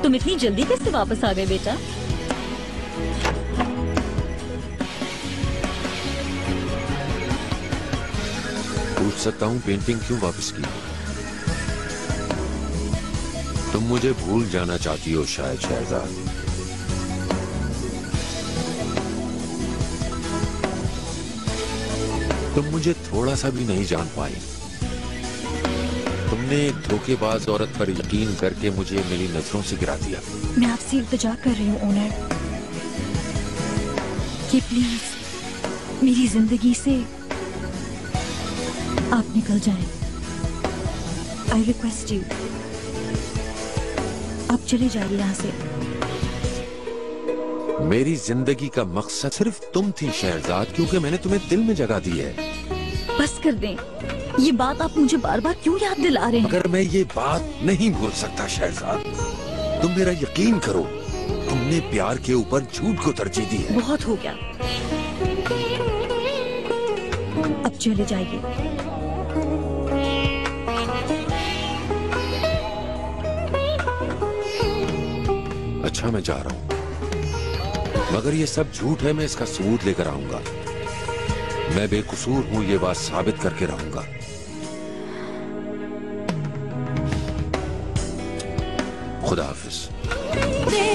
तुम इतनी जल्दी कैसे वापस आ गए बेटा? पूछ सकता हूँ पेंटिंग क्यों वापस की? तुम मुझे भूल जाना चाहती हो शायद शहजाद। तुम मुझे थोड़ा सा भी नहीं जान पाई। तुमने एक धोखेबाज औरत पर यकीन करके मुझे मेरी नजरों से गिरा दिया। मैं आपसे इल्तिजा कर रही हूँ ओनर कि प्लीज मेरी जिंदगी से आप निकल जाएं। आई रिक्वेस्ट यू, आप चले जाइए यहाँ से। मेरी जिंदगी का मकसद सिर्फ तुम थी शहजाद, क्योंकि मैंने तुम्हें दिल में जगह दी है। बस कर दें, ये बात आप मुझे बार बार क्यों याद दिला रहे हैं? मगर मैं ये बात नहीं भूल सकता शहजाद। तुम मेरा यकीन करो, तुमने प्यार के ऊपर झूठ को तरजीह दी है। बहुत हो गया, अब चले जाइए। अच्छा मैं जा रहा हूं, मगर ये सब झूठ है। मैं इसका सबूत लेकर आऊंगा। मैं बेकसूर हूं, ये बात साबित करके रहूंगा। खुदा हाफिज। मुझे